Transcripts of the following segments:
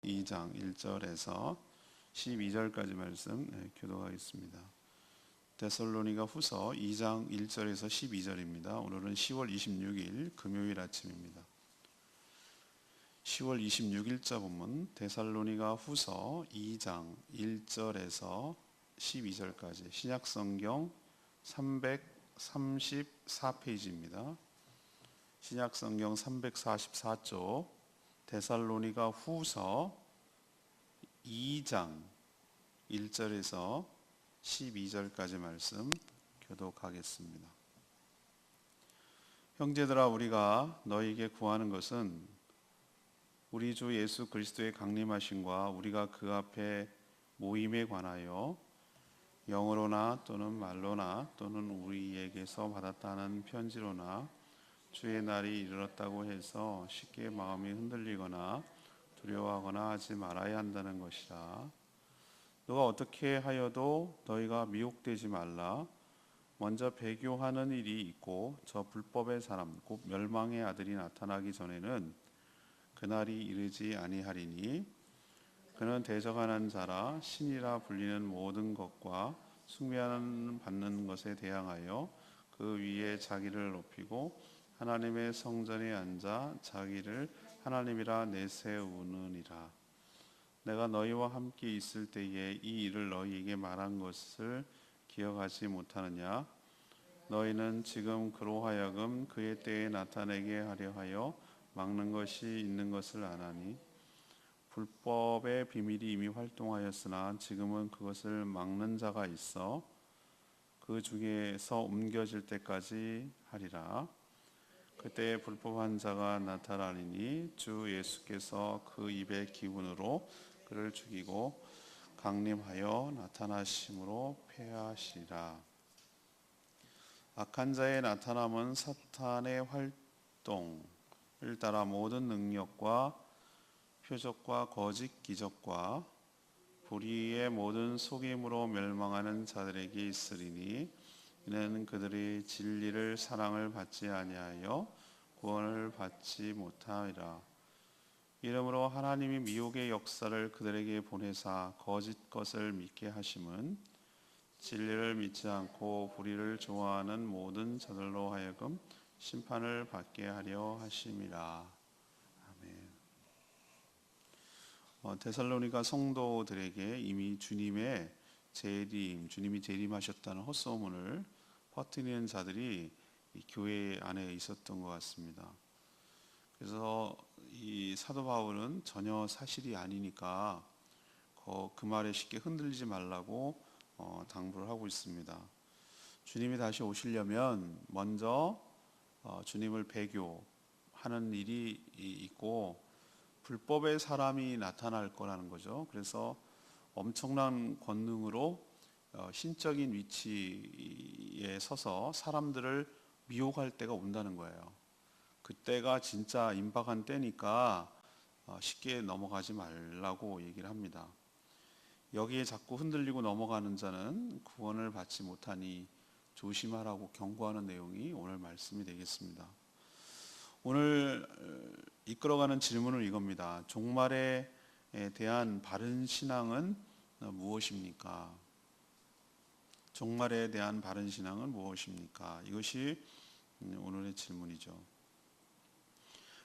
2장 1절에서 12절까지 말씀 교독하겠습니다. 데살로니가 후서 2장 1절에서 12절입니다. 오늘은 10월 26일 금요일 아침입니다. 10월 26일자 본문 데살로니가 후서 2장 1절에서 12절까지 신약성경 334페이지입니다. 신약성경 344쪽 데살로니가 후서 2장 1절에서 12절까지 말씀 교독하겠습니다. 형제들아, 우리가 너희에게 구하는 것은 우리 주 예수 그리스도의 강림하심과 우리가 그 앞에 모임에 관하여 영어로나 또는 말로나 또는 우리에게서 받았다는 편지로나 주의 날이 이르렀다고 해서 쉽게 마음이 흔들리거나 두려워하거나 하지 말아야 한다는 것이라. 너가 어떻게 하여도 너희가 미혹되지 말라. 먼저 배교하는 일이 있고 저 불법의 사람 곧 멸망의 아들이 나타나기 전에는 그날이 이르지 아니하리니 그는 대적하는 자라 신이라 불리는 모든 것과 숭배하는 받는 것에 대항하여 그 위에 자기를 높이고 하나님의 성전에 앉아 자기를 하나님이라 내세우느니라. 내가 너희와 함께 있을 때에 이 일을 너희에게 말한 것을 기억하지 못하느냐? 너희는 지금 그로 하여금 그의 때에 나타내게 하려 하여 막는 것이 있는 것을 아나니 불법의 비밀이 이미 활동하였으나 지금은 그것을 막는 자가 있어 그 중에서 옮겨질 때까지 하리라. 그때 불법한 자가 나타나리니 주 예수께서 그 입의 기운으로 그를 죽이고 강림하여 나타나심으로 패하시리라. 악한 자의 나타남은 사탄의 활동을 따라 모든 능력과 표적과 거짓 기적과 불의의 모든 속임으로 멸망하는 자들에게 있으리니 이는 그들이 진리를 사랑을 받지 아니하여 구원을 받지 못하리라. 이러므로 하나님이 미혹의 역사를 그들에게 보내사 거짓 것을 믿게 하심은 진리를 믿지 않고 불의를 좋아하는 모든 자들로 하여금 심판을 받게 하려 하심이라. 아멘. 데살로니가 성도들에게 이미 주님이 재림하셨다는 헛소문을 퍼뜨리는 자들이 이 교회 안에 있었던 것 같습니다. 그래서 이 사도 바울은 전혀 사실이 아니니까 그 말에 쉽게 흔들리지 말라고 당부를 하고 있습니다. 주님이 다시 오시려면 먼저 주님을 배교하는 일이 있고 불법의 사람이 나타날 거라는 거죠. 그래서 엄청난 권능으로 신적인 위치에 서서 사람들을 미혹할 때가 온다는 거예요. 그때가 진짜 임박한 때니까 쉽게 넘어가지 말라고 얘기를 합니다. 여기에 자꾸 흔들리고 넘어가는 자는 구원을 받지 못하니 조심하라고 경고하는 내용이 오늘 말씀이 되겠습니다. 오늘 이끌어가는 질문은 이겁니다. 종말에 대한 바른 신앙은 무엇입니까? 종말에 대한 바른 신앙은 무엇입니까? 이것이 오늘의 질문이죠.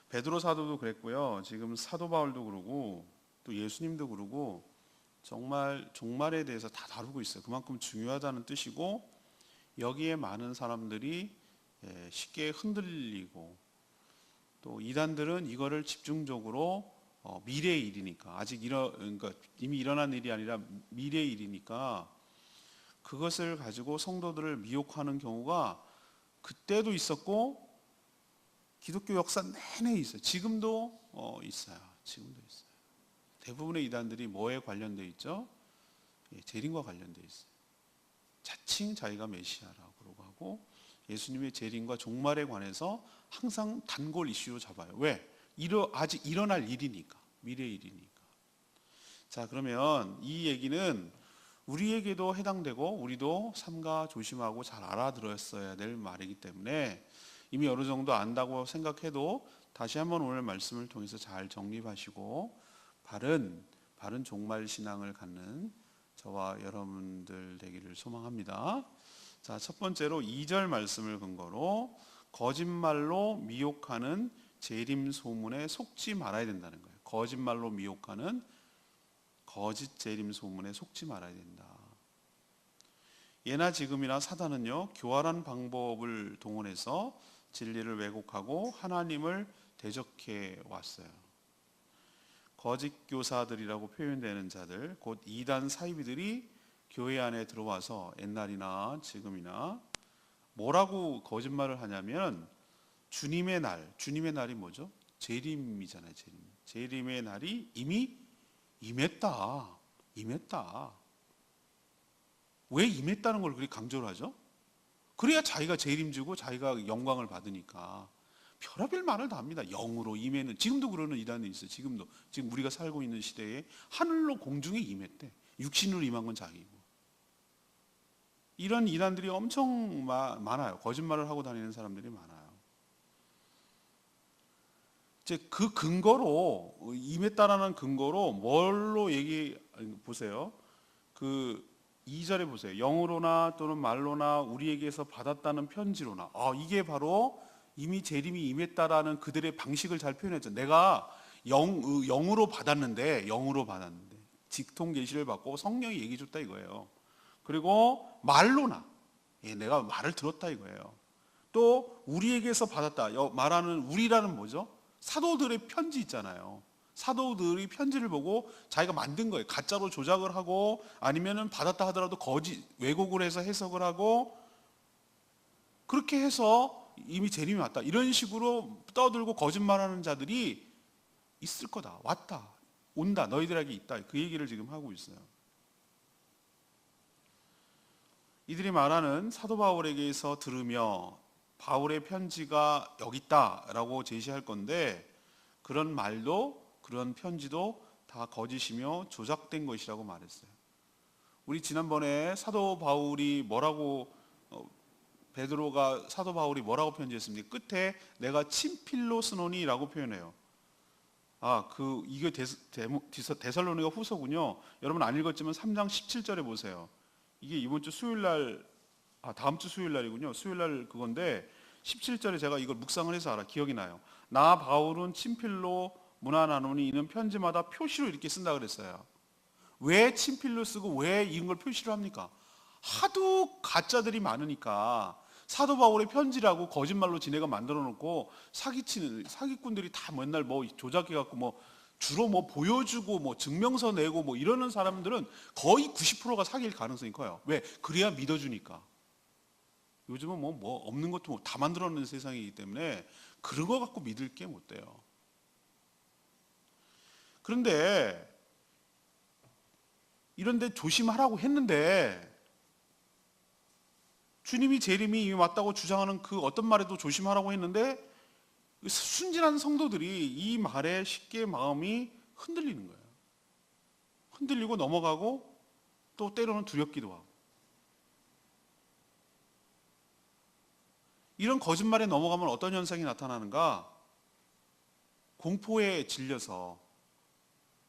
베드로 사도도 그랬고요. 지금 사도 바울도 그러고 또 예수님도 그러고 정말 종말에 대해서 다 다루고 있어요. 그만큼 중요하다는 뜻이고 여기에 많은 사람들이 쉽게 흔들리고 또 이단들은 이거를 집중적으로 미래의 일이니까 그러니까 이미 일어난 일이 아니라 미래의 일이니까 그것을 가지고 성도들을 미혹하는 경우가 그때도 있었고 기독교 역사 내내 있어요. 지금도 있어요. 대부분의 이단들이 뭐에 관련되어 있죠? 재림과 관련되어 있어요. 자칭 자기가 메시아라고 그러고 하고 예수님의 재림과 종말에 관해서 항상 단골 이슈로 잡아요. 왜? 아직 일어날 일이니까. 미래의 일이니까. 자, 그러면 이 얘기는 우리에게도 해당되고 우리도 삼가 조심하고 잘 알아들었어야 될 말이기 때문에 이미 어느 정도 안다고 생각해도 다시 한번 오늘 말씀을 통해서 잘 정립하시고 바른 종말 신앙을 갖는 저와 여러분들 되기를 소망합니다. 자, 첫 번째로 2절 말씀을 근거로 거짓말로 미혹하는 재림 소문에 속지 말아야 된다는 거예요. 거짓말로 미혹하는 거짓 재림 소문에 속지 말아야 된다. 예나 지금이나 사단은요, 교활한 방법을 동원해서 진리를 왜곡하고 하나님을 대적해 왔어요. 거짓 교사들이라고 표현되는 자들, 곧 이단 사이비들이 교회 안에 들어와서 옛날이나 지금이나 뭐라고 거짓말을 하냐면 주님의 날이 뭐죠? 재림이잖아요. 재림의 날이 이미 임했다. 왜 임했다는 걸 그렇게 강조를 하죠? 그래야 자기가 재림지고 자기가 영광을 받으니까 별의별 말을 다 합니다. 영으로 임했는, 지금도 그러는 이단이 있어요. 지금 우리가 살고 있는 시대에 하늘로 공중에 임했대. 육신으로 임한 건 자기고. 이런 이단들이 엄청 많아요. 거짓말을 하고 다니는 사람들이 많아요. 이제 그 근거로, 임했다라는 근거로 뭘로 보세요. 그 2절에 보세요. 영으로나 또는 말로나 우리에게서 받았다는 편지로나. 이게 바로 이미 재림이 임했다라는 그들의 방식을 잘 표현했죠. 내가 영으로 받았는데 직통 계시를 받고 성령이 얘기해 줬다 이거예요. 그리고 말로나, 내가 말을 들었다 이거예요. 또 우리에게서 받았다. 말하는 우리라는 뭐죠? 사도들의 편지 있잖아요. 사도들이 편지를 보고 자기가 만든 거예요. 가짜로 조작을 하고 아니면은 받았다 하더라도 거짓 왜곡을 해서 해석을 하고 그렇게 해서 이미 재림이 왔다. 이런 식으로 떠들고 거짓말하는 자들이 있을 거다. 왔다. 온다. 너희들에게 있다. 그 얘기를 지금 하고 있어요. 이들이 말하는 사도 바울에게서 들으며 바울의 편지가 여기 있다라고 제시할 건데 그런 말도 그런 편지도 다 거짓이며 조작된 것이라고 말했어요. 우리 지난번에 베드로가 사도 바울이 뭐라고 편지했습니까? 끝에 내가 친필로 쓰노니라고 표현해요. 이게 데살로니가 후서군요. 여러분 안 읽었지만 3장 17절에 보세요. 이게 이번 주 수요일 날, 다음 주 수요일 날이군요. 수요일 날 그건데 17절에 제가 이걸 묵상을 해서 기억이 나요. 나 바울은 친필로 문안하노니 이는 편지마다 표시로 이렇게 쓴다 그랬어요. 왜 친필로 쓰고 왜 이런 걸 표시로 합니까? 하도 가짜들이 많으니까 사도 바울의 편지라고 거짓말로 지네가 만들어 놓고 사기꾼들이 다 맨날 조작해 갖고 주로 보여주고 증명서 내고 이러는 사람들은 거의 90%가 사기일 가능성이 커요. 왜? 그래야 믿어주니까. 요즘은 없는 것도 다 만들어내는 세상이기 때문에 그런 거 갖고 믿을 게 못 돼요. 그런데 이런데 조심하라고 했는데 주님이 재림이 이미 왔다고 주장하는 그 어떤 말에도 조심하라고 했는데 순진한 성도들이 이 말에 쉽게 마음이 흔들리는 거예요. 흔들리고 넘어가고 또 때로는 두렵기도 하고. 이런 거짓말에 넘어가면 어떤 현상이 나타나는가? 공포에 질려서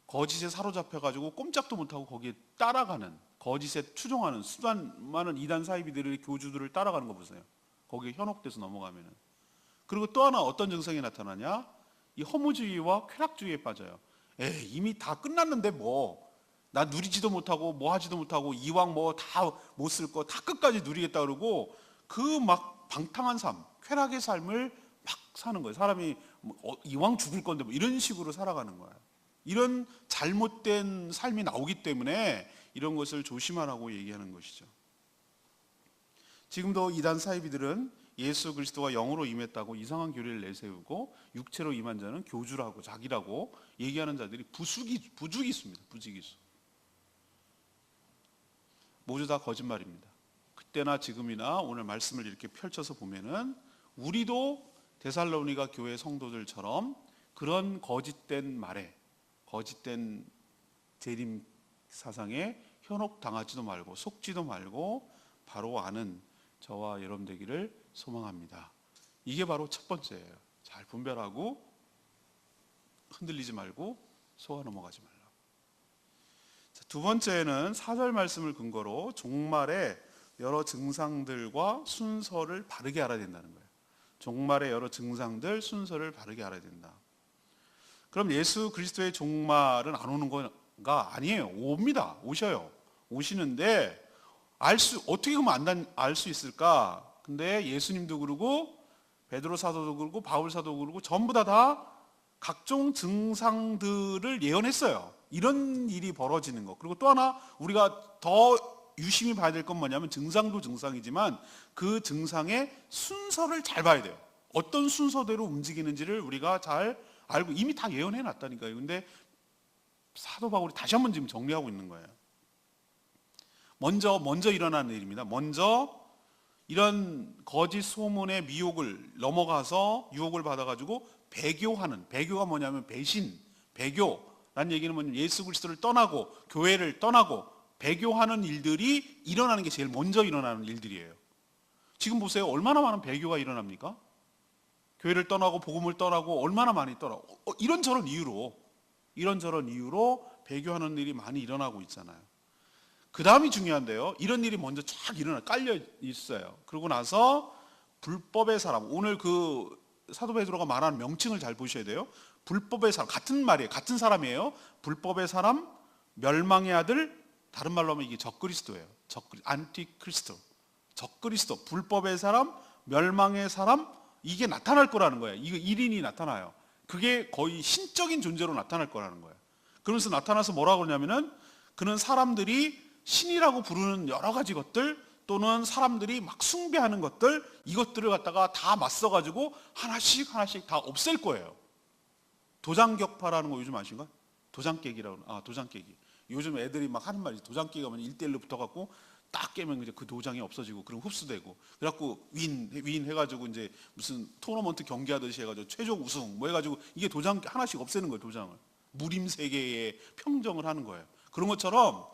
거짓에 사로잡혀가지고 꼼짝도 못하고 거기에 따라가는, 거짓에 추종하는 수단 많은 이단 사이비들의 교주들을 따라가는 거 보세요. 거기에 현혹돼서 넘어가면은. 그리고 또 하나 어떤 증상이 나타나냐? 이 허무주의와 쾌락주의에 빠져요. 이미 다 끝났는데 나 누리지도 못하고 하지도 못하고 이왕 다 못 쓸 거 다 끝까지 누리겠다 그러고 그 방탕한 삶, 쾌락의 삶을 막 사는 거예요. 사람이 이왕 죽을 건데 이런 식으로 살아가는 거예요. 이런 잘못된 삶이 나오기 때문에 이런 것을 조심하라고 얘기하는 것이죠. 지금도 이단 사이비들은 예수 그리스도가 영으로 임했다고 이상한 교리를 내세우고 육체로 임한 자는 교주라고 자기라고 얘기하는 자들이 부주기수입니다. 부주기수. 모두 다 거짓말입니다. 그때나 지금이나 오늘 말씀을 이렇게 펼쳐서 보면은 우리도 데살로니가 교회 성도들처럼 그런 거짓된 말에, 거짓된 재림 사상에 현혹당하지도 말고 속지도 말고 바로 아는 저와 여러분 되기를 소망합니다. 이게 바로 첫 번째예요. 잘 분별하고 흔들리지 말고 속아 넘어가지 말라. 자, 두 번째는 4절 말씀을 근거로 종말의 여러 증상들과 순서를 바르게 알아야 된다는 거예요. 종말의 여러 증상들, 순서를 바르게 알아야 된다. 그럼 예수 그리스도의 종말은 안 오는 거가 아니에요. 옵니다. 오셔요. 오시는데 어떻게 그러면 알 수 있을까? 근데 예수님도 그러고 베드로 사도도 그러고 바울 사도도 그러고 전부 다 각종 증상들을 예언했어요. 이런 일이 벌어지는 것. 그리고 또 하나 우리가 더 유심히 봐야 될 건 뭐냐면 증상도 증상이지만 그 증상의 순서를 잘 봐야 돼요. 어떤 순서대로 움직이는지를 우리가 잘 알고 이미 다 예언해 놨다니까요. 근데 사도 바울이 다시 한번 지금 정리하고 있는 거예요. 먼저 일어나는 일입니다. 먼저 이런 거짓 소문의 미혹을 넘어가서 유혹을 받아가지고 배교가 뭐냐면 배교라는 얘기는 뭐냐면 예수 그리스도를 떠나고 교회를 떠나고 배교하는 일들이 일어나는 게 제일 먼저 일어나는 일들이에요. 지금 보세요. 얼마나 많은 배교가 일어납니까? 교회를 떠나고 복음을 떠나고 얼마나 많이 떠나고 이런저런 이유로 배교하는 일이 많이 일어나고 있잖아요. 그 다음이 중요한데요. 이런 일이 먼저 쫙 깔려 있어요. 그러고 나서 불법의 사람, 오늘 그 사도 베드로가 말하는 명칭을 잘 보셔야 돼요. 불법의 사람, 같은 말이에요. 같은 사람이에요. 불법의 사람, 멸망의 아들, 다른 말로 하면 이게 적그리스도예요. 안티크리스도. 적그리스도, 불법의 사람, 멸망의 사람, 이게 나타날 거라는 거예요. 이거 1인이 나타나요. 그게 거의 신적인 존재로 나타날 거라는 거예요. 그러면서 나타나서 뭐라고 그러냐면은 그는 사람들이 신이라고 부르는 여러 가지 것들 또는 사람들이 막 숭배하는 것들 이것들을 갖다가 다 맞서가지고 하나씩 다 없앨 거예요. 도장격파라는 거 요즘 아신가? 도장깨기라고. 도장깨기. 요즘 애들이 막 하는 말이 도장깨기가 뭐냐 1대1로 붙어갖고 딱 깨면 이제 그 도장이 없어지고 그럼 흡수되고 그래갖고 윈 해가지고 이제 무슨 토너먼트 경기하듯이 해가지고 최종 우승 뭐 해가지고 이게 도장 하나씩 없애는 거예요. 도장을 무림 세계에 평정을 하는 거예요. 그런 것처럼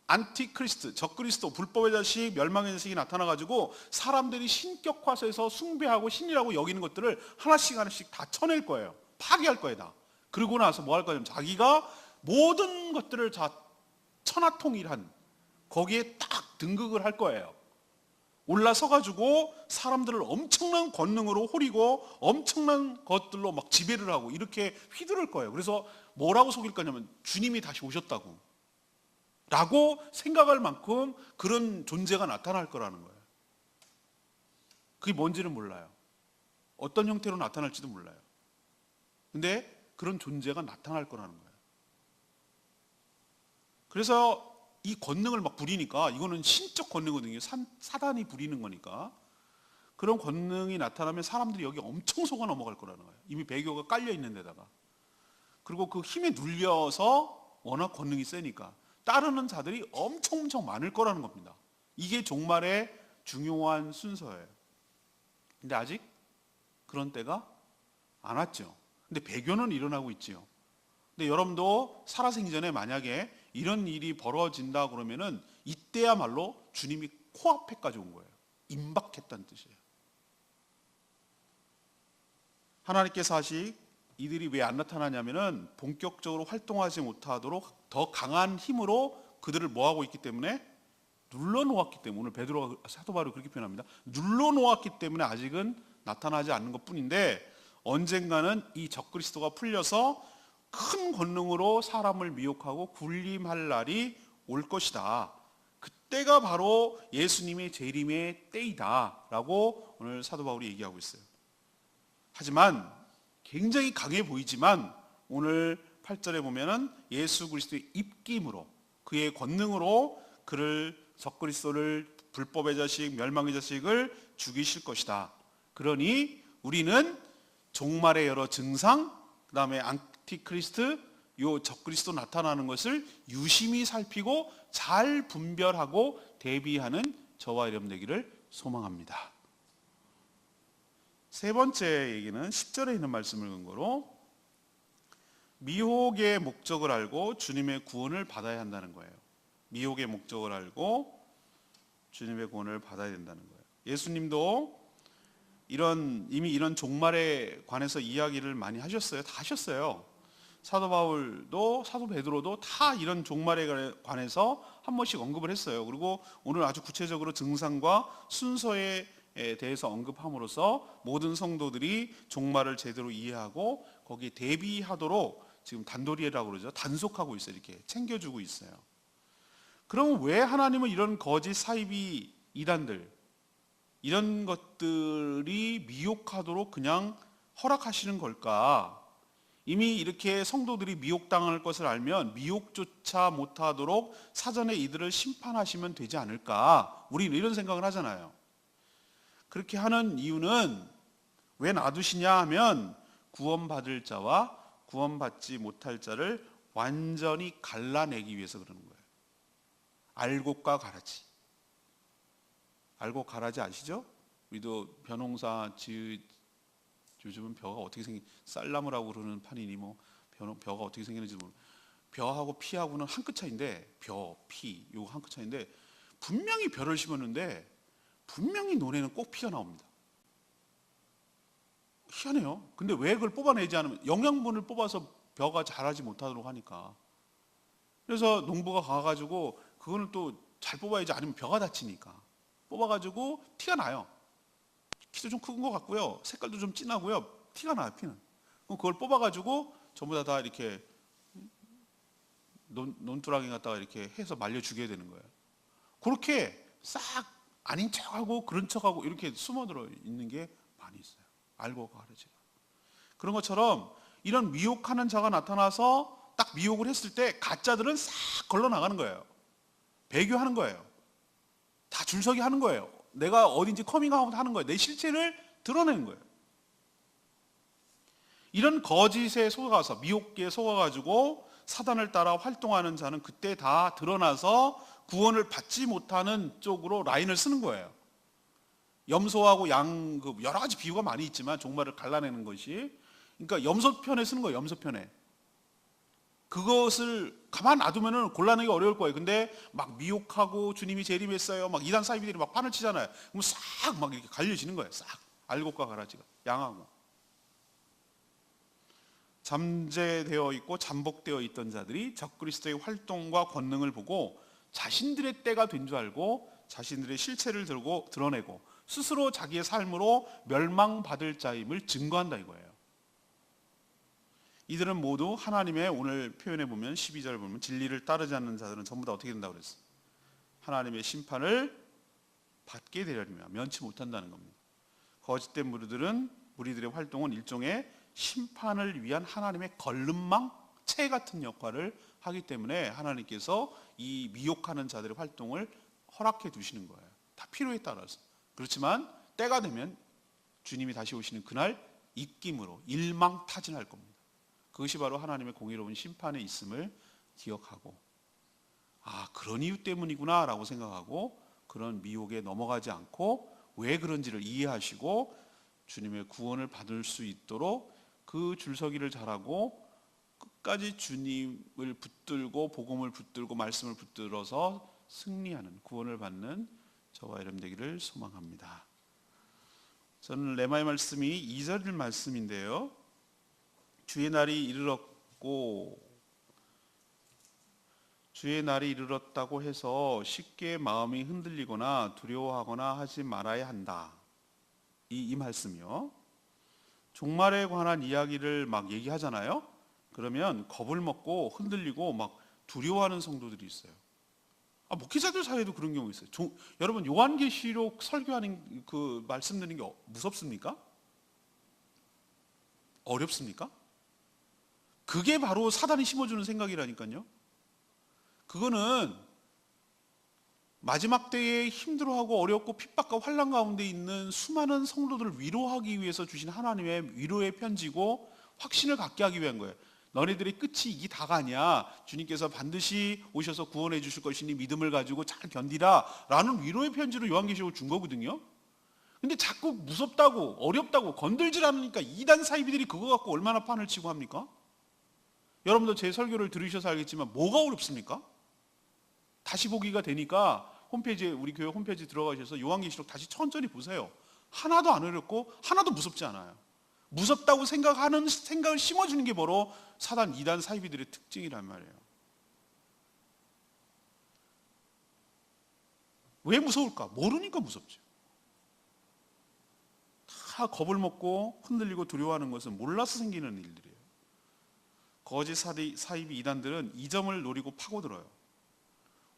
안티크리스트, 적그리스도, 불법의 자식, 멸망의 자식이 나타나가지고 사람들이 신격화해서 숭배하고 신이라고 여기는 것들을 하나씩 다 쳐낼 거예요. 파괴할 거예요. 다. 그러고 나서 뭐 할 거냐면 자기가 모든 것들을 다 천하통일한 거기에 딱 등극을 할 거예요. 올라서가지고 사람들을 엄청난 권능으로 호리고 엄청난 것들로 막 지배를 하고 이렇게 휘두를 거예요. 그래서 뭐라고 속일 거냐면 주님이 다시 오셨다고 라고 생각할 만큼 그런 존재가 나타날 거라는 거예요. 그게 뭔지는 몰라요. 어떤 형태로 나타날지도 몰라요. 근데 그런 존재가 나타날 거라는 거예요. 그래서 이 권능을 막 부리니까 이거는 신적 권능이거든요. 사단이 부리는 거니까. 그런 권능이 나타나면 사람들이 여기 엄청 속아 넘어갈 거라는 거예요. 이미 배교가 깔려 있는 데다가. 그리고 그 힘에 눌려서 워낙 권능이 세니까 따르는 자들이 엄청 많을 거라는 겁니다. 이게 종말의 중요한 순서예요. 근데 아직 그런 때가 안 왔죠. 근데 배교는 일어나고 있지요. 근데 여러분도 살아생전에 만약에 이런 일이 벌어진다 그러면은 이때야말로 주님이 코앞에까지 온 거예요. 임박했다는 뜻이에요. 하나님께서 아직 이들이 왜 안 나타나냐면은 본격적으로 활동하지 못하도록 더 강한 힘으로 그들을 뭐하고 있기 때문에 눌러놓았기 때문에 오늘 베드로가 사도 바울이 그렇게 표현합니다. 눌러놓았기 때문에 아직은 나타나지 않는 것뿐인데 언젠가는 이 적그리스도가 풀려서 큰 권능으로 사람을 미혹하고 군림할 날이 올 것이다. 그때가 바로 예수님의 재림의 때이다라고 오늘 사도 바울이 얘기하고 있어요. 하지만 굉장히 강해 보이지만 오늘 8절에 보면은 예수 그리스도의 입김으로 그의 권능으로 그를 적그리스도를 불법의 자식, 멸망의 자식을 죽이실 것이다. 그러니 우리는 종말의 여러 증상, 그 다음에 안티크리스트, 요 적그리스도 나타나는 것을 유심히 살피고 잘 분별하고 대비하는 저와 여러분 되기를 소망합니다. 세 번째 얘기는 10절에 있는 말씀을 근거로 미혹의 목적을 알고 주님의 구원을 받아야 한다는 거예요. 미혹의 목적을 알고 주님의 구원을 받아야 된다는 거예요. 예수님도 이미 이런 종말에 관해서 이야기를 많이 하셨어요. 다 하셨어요. 사도 바울도 사도 베드로도 다 이런 종말에 관해서 한 번씩 언급을 했어요. 그리고 오늘 아주 구체적으로 증상과 순서에 대해서 언급함으로써 모든 성도들이 종말을 제대로 이해하고 거기에 대비하도록 지금 단도리라고 그러죠. 단속하고 있어요. 이렇게 챙겨주고 있어요. 그럼 왜 하나님은 이런 거짓 사이비 이단들 이런 것들이 미혹하도록 그냥 허락하시는 걸까? 이미 이렇게 성도들이 미혹당할 것을 알면 미혹조차 못하도록 사전에 이들을 심판하시면 되지 않을까? 우리는 이런 생각을 하잖아요. 그렇게 하는 이유는 왜 놔두시냐 하면 구원받을 자와 구원받지 못할 자를 완전히 갈라내기 위해서 그러는 거예요. 알곡과 가라지. 알곡 가라지 아시죠? 우리도 벼농사 요즘은 벼가 어떻게 쌀나무라고 그러는 판이니 뭐 벼가 어떻게 생기는지 모르겠어요. 벼하고 피하고는 한 끗 차이인데 벼, 피 요거 한 끗 차이인데 분명히 벼를 심었는데 분명히 논에는 꼭 피가 나옵니다. 희한해요. 근데 왜 그걸 뽑아내지 않으면 영양분을 뽑아서 벼가 자라지 못하도록 하니까. 그래서 농부가 가가지고 그거는 또 잘 뽑아야지 아니면 벼가 다치니까 뽑아가지고 티가 나요. 키도 좀 큰 것 같고요. 색깔도 좀 진하고요. 티가 나요, 피는. 그럼 그걸 뽑아가지고 전부 다 이렇게 논두렁이 갖다가 이렇게 해서 말려 죽여야 되는 거예요. 그렇게 싹 아닌 척하고 그런 척하고 이렇게 숨어들어 있는 게 많이 있어요. 알고 가르치가. 그런 것처럼 이런 미혹하는 자가 나타나서 딱 미혹을 했을 때 가짜들은 싹 걸러 나가는 거예요. 배교하는 거예요. 다 줄서기 하는 거예요. 내가 어딘지 커밍아웃 하는 거예요. 내 실체를 드러내는 거예요. 이런 거짓에 속아서 미혹에 속아가지고 사단을 따라 활동하는 자는 그때 다 드러나서 구원을 받지 못하는 쪽으로 라인을 쓰는 거예요. 염소하고 양 여러 가지 비유가 많이 있지만 종말을 갈라내는 것이 그러니까 염소편에 쓰는 거예요. 염소편에. 그것을 가만 놔두면 곤란하기 어려울 거예요. 근데 막 미혹하고 주님이 재림했어요. 막 이단 사이비들이 막 판을 치잖아요. 그럼 싹 막 이렇게 갈려지는 거예요. 싹 알곡과 가라지가 양하고 잠재되어 있고 잠복되어 있던 자들이 적그리스도의 활동과 권능을 보고 자신들의 때가 된 줄 알고 자신들의 실체를 들고 드러내고 스스로 자기의 삶으로 멸망받을 자임을 증거한다 이거예요. 이들은 모두 하나님의 오늘 표현해 보면 12절 보면 진리를 따르지 않는 자들은 전부 다 어떻게 된다고 그랬어요? 하나님의 심판을 받게 되려니와 면치 못한다는 겁니다. 거짓된 무리들의 활동은 일종의 심판을 위한 하나님의 걸름망체 같은 역할을 하기 때문에 하나님께서 이 미혹하는 자들의 활동을 허락해 두시는 거예요. 다 필요에 따라서. 그렇지만 때가 되면 주님이 다시 오시는 그날 입김으로 일망타진할 겁니다. 그것이 바로 하나님의 공의로운 심판에 있음을 기억하고 그런 이유 때문이구나 라고 생각하고 그런 미혹에 넘어가지 않고 왜 그런지를 이해하시고 주님의 구원을 받을 수 있도록 그 줄서기를 잘하고 끝까지 주님을 붙들고 복음을 붙들고 말씀을 붙들어서 승리하는 구원을 받는 저와 여러분 되기를 소망합니다. 저는 레마의 말씀이 2절 말씀인데요. 주의 날이 이르렀다고 해서 쉽게 마음이 흔들리거나 두려워하거나 하지 말아야 한다. 이 말씀이요. 종말에 관한 이야기를 막 얘기하잖아요. 그러면 겁을 먹고 흔들리고 막 두려워하는 성도들이 있어요. 목회자들 사이에도 그런 경우 있어요. 여러분 요한계시록 설교하는 그 말씀 드리는 게 무섭습니까? 어렵습니까? 그게 바로 사단이 심어주는 생각이라니까요. 그거는 마지막 때에 힘들어하고 어렵고 핍박과 환난 가운데 있는 수많은 성도들을 위로하기 위해서 주신 하나님의 위로의 편지고 확신을 갖게 하기 위한 거예요. 너네들의 끝이 이게 다가 아니야. 주님께서 반드시 오셔서 구원해 주실 것이니 믿음을 가지고 잘 견디라 라는 위로의 편지로 요한계시록을 준 거거든요. 근데 자꾸 무섭다고 어렵다고 건들질 않으니까 이단 사이비들이 그거 갖고 얼마나 판을 치고 합니까? 여러분도 제 설교를 들으셔서 알겠지만 뭐가 어렵습니까? 다시 보기가 되니까 홈페이지에 우리 교회 홈페이지 들어가셔서 요한계시록 다시 천천히 보세요. 하나도 안 어렵고 하나도 무섭지 않아요. 무섭다고 생각하는 생각을 심어주는 게 바로 사단, 이단, 사이비들의 특징이란 말이에요. 왜 무서울까? 모르니까 무섭죠. 다 겁을 먹고 흔들리고 두려워하는 것은 몰라서 생기는 일들이에요. 거짓 사이비 이단들은 이 점을 노리고 파고들어요.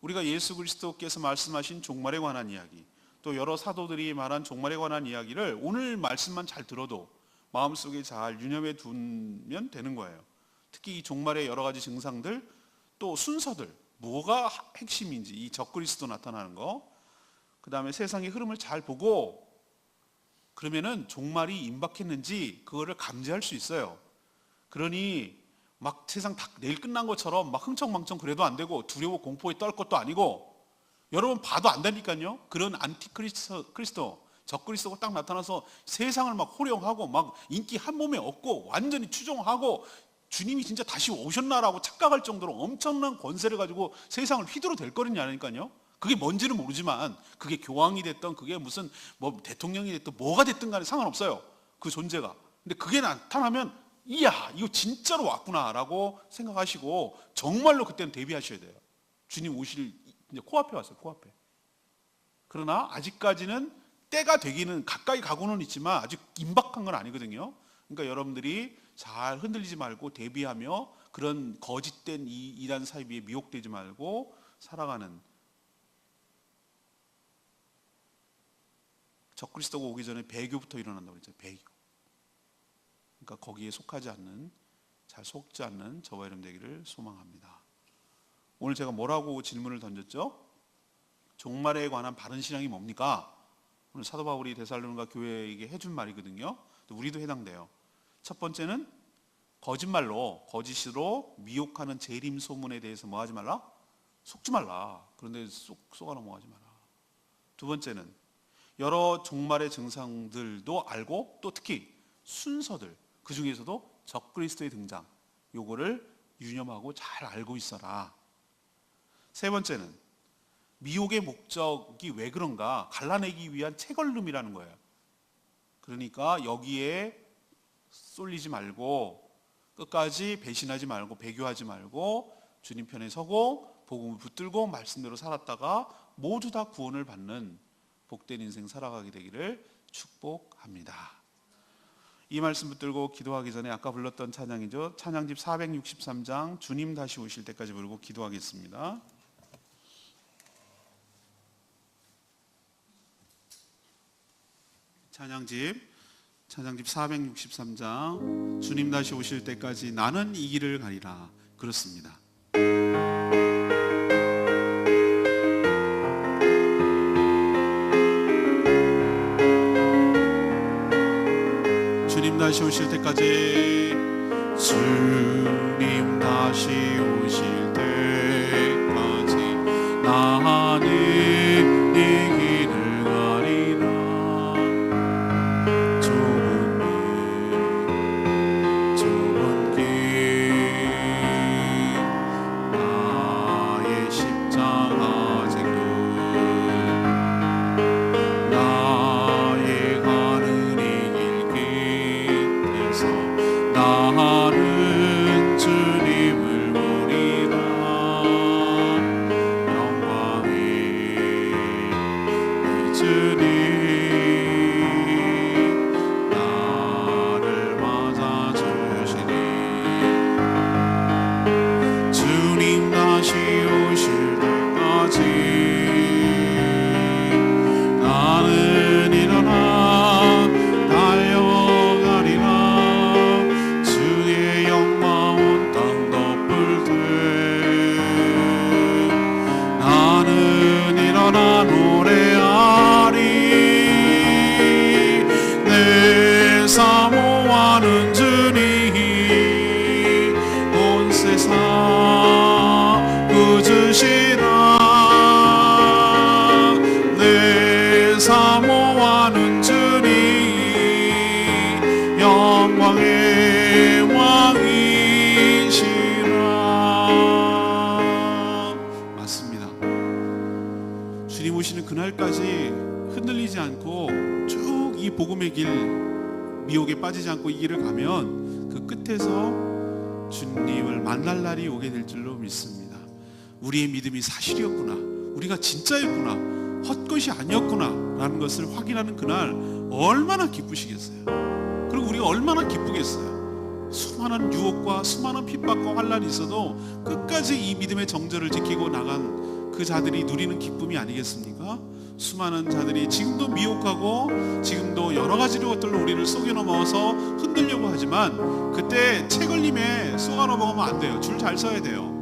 우리가 예수 그리스도께서 말씀하신 종말에 관한 이야기, 또 여러 사도들이 말한 종말에 관한 이야기를 오늘 말씀만 잘 들어도 마음속에 잘 유념해 두면 되는 거예요. 특히 이 종말의 여러 가지 증상들, 또 순서들, 뭐가 핵심인지, 이 적그리스도 나타나는 거, 그 다음에 세상의 흐름을 잘 보고 그러면은 종말이 임박했는지 그거를 감지할 수 있어요. 그러니 막 세상 다 내일 끝난 것처럼 막 흥청망청 그래도 안 되고 두려워 공포에 떨 것도 아니고, 여러분 봐도 안 되니까요. 그런 안티크리스도, 적그리스도가 딱 나타나서 세상을 막 호령하고 막 인기 한 몸에 얻고 완전히 추종하고 주님이 진짜 다시 오셨나라고 착각할 정도로 엄청난 권세를 가지고 세상을 휘두르댈 거냐니까요. 그게 뭔지는 모르지만 그게 교황이 됐든 그게 무슨 뭐 대통령이 됐든 뭐가 됐든 간에 상관없어요. 그 존재가. 근데 그게 나타나면 이야 이거 진짜로 왔구나라고 생각하시고 정말로 그때는 대비하셔야 돼요. 주님 오실 이제 코앞에 왔어요. 코앞에. 그러나 아직까지는 때가 되기는 가까이 가고는 있지만 아직 임박한 건 아니거든요. 그러니까 여러분들이 잘 흔들리지 말고 대비하며 그런 거짓된 이 이단 사이비에 미혹되지 말고 살아가는, 적그리스도가 오기 전에 배교부터 일어난다고 그랬죠. 배교. 그러니까 거기에 속하지 않는, 잘 속지 않는 저와 여러분 되기를 소망합니다. 오늘 제가 뭐라고 질문을 던졌죠? 종말에 관한 바른 신앙이 뭡니까? 오늘 사도 바울이 데살로니가 교회에게 해준 말이거든요. 우리도 해당돼요. 첫 번째는 거짓말로, 거짓으로 미혹하는 재림 소문에 대해서 뭐 하지 말라? 속지 말라. 그런데 속아 넘어가지 마라. 두 번째는 여러 종말의 증상들도 알고 또 특히 순서들, 그 중에서도 적그리스도의 등장, 요거를 유념하고 잘 알고 있어라. 세 번째는 미혹의 목적이 왜 그런가 갈라내기 위한 채걸름이라는 거예요. 그러니까 여기에 쏠리지 말고 끝까지 배신하지 말고 배교하지 말고 주님 편에 서고 복음을 붙들고 말씀대로 살았다가 모두 다 구원을 받는 복된 인생 살아가게 되기를 축복합니다. 이 말씀 붙들고 기도하기 전에 아까 불렀던 찬양이죠. 찬양집 463장 주님 다시 오실 때까지 부르고 기도하겠습니다. 찬양집 463장 주님 다시 오실 때까지 나는 이 길을 가리라. 그렇습니다. 주님 다시 오실 때까지, 주님 다시 오실 때까지 나는 이 길을 가리라. 좁은 길 나의 십자가 쟁도 나의 가는 이 길 끝에서 나는 주님을 보리라. 영광의 이 주님 나를 맞아주시니, 주님 다시 오실 때까지 나는 일어나 달려가리라. 주의 영광 온 땅 덮을 때 나는 일어나 노래하리. 내 사모하는 주님 온 세상 꾸짖으시라. 내 사모하는 주님 영광의 왕이시라. 맞습니다. 주님 오시는 그날까지 흔들리지 않고 쭉 이 복음의 길 미혹에 빠지지 않고 이 길을 가면 그 끝에서 주님을 만날 날이 오게 될 줄로 믿습니다. 우리의 믿음이 사실이었구나, 우리가 진짜였구나, 헛것이 아니었구나 라는 것을 확인하는 그날 얼마나 기쁘시겠어요. 그리고 우리가 얼마나 기쁘겠어요. 수많은 유혹과 수많은 핍박과 환난이 있어도 끝까지 이 믿음의 정절을 지키고 나간 그 자들이 누리는 기쁨이 아니겠습니까? 수많은 자들이 지금도 미혹하고 지금도 여러 가지 것들로 우리를 속여 넘어서 흔들려고 하지만 그때 채걸림에 쏘아 넘어가면 안 돼요. 줄 잘 서야 돼요.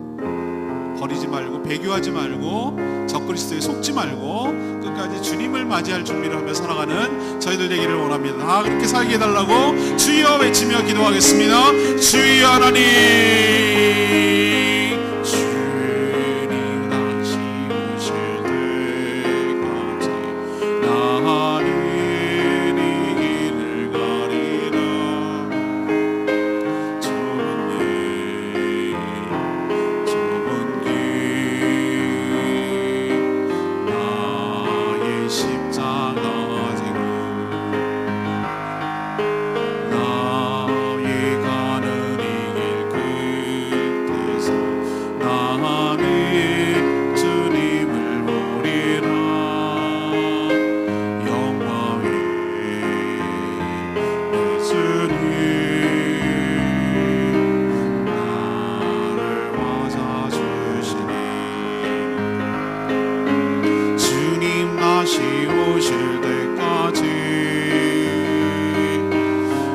버리지 말고 배교하지 말고 적그리스도에 속지 말고 끝까지 주님을 맞이할 준비를 하며 살아가는 저희들 되기를 원합니다. 다 그렇게 살게 해달라고 주여 외치며 기도하겠습니다. 주여 하나님, 주님 다시 오실 때까지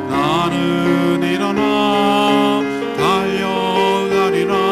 나는 이 길을 가리라.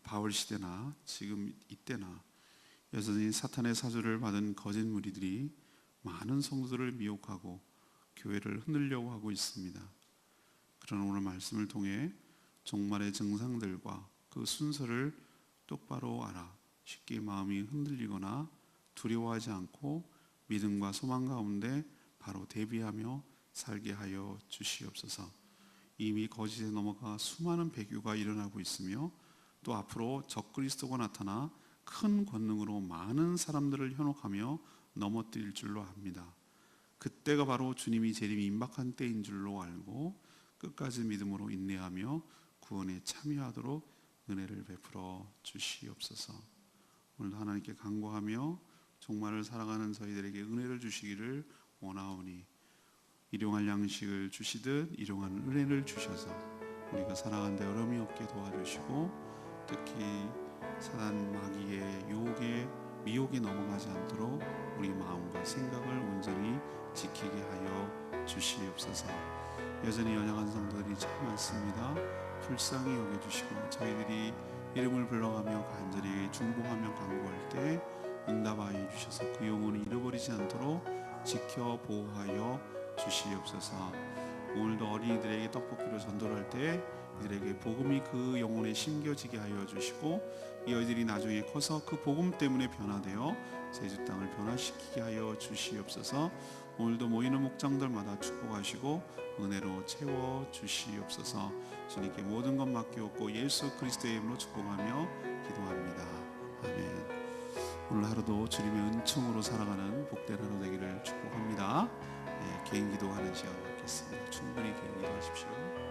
바울 시대나 지금 이때나 여전히 사탄의 사주를 받은 거짓 무리들이 많은 성도들을 미혹하고 교회를 흔들려고 하고 있습니다. 그러나 오늘 말씀을 통해 종말의 증상들과 그 순서를 똑바로 알아 쉽게 마음이 흔들리거나 두려워하지 않고 믿음과 소망 가운데 바로 대비하며 살게 하여 주시옵소서. 이미 거짓에 넘어가 수많은 배교가 일어나고 있으며 또 앞으로 적그리스도가 나타나 큰 권능으로 많은 사람들을 현혹하며 넘어뜨릴 줄로 압니다. 그때가 바로 주님이 재림이 임박한 때인 줄로 알고 끝까지 믿음으로 인내하며 구원에 참여하도록 은혜를 베풀어 주시옵소서. 오늘도 하나님께 간구하며 종말을 살아가는 저희들에게 은혜를 주시기를 원하오니 일용할 양식을 주시듯 일용할 은혜를 주셔서 우리가 살아가는 데 어려움이 없게 도와주시고 특히 사단 마귀의 유혹에 미혹에 넘어가지 않도록 우리 마음과 생각을 온전히 지키게 하여 주시옵소서. 여전히 연약한 성도들이 참 많습니다. 불쌍히 여겨주시고 저희들이 이름을 불러가며 간절히 중보하며 간구할 때 응답하여 주셔서 그 영혼을 잃어버리지 않도록 지켜 보호하여 주시옵소서. 오늘도 어린이들에게 떡볶이로 전도를 할 때 이들에게 복음이 그 영혼에 심겨지게 하여 주시고 이 아이들이 나중에 커서 그 복음 때문에 변화되어 제주 땅을 변화시키게 하여 주시옵소서. 오늘도 모이는 목장들마다 축복하시고 은혜로 채워 주시옵소서. 주님께 모든 것 맡기옵고 예수 그리스도의 이름으로 축복하며 기도합니다. 아멘. 오늘 하루도 주님의 은총으로 살아가는 복된 하루 되기를 축복합니다. 개인 기도하는 시간 갖겠습니다. 충분히 개인 기도하십시오.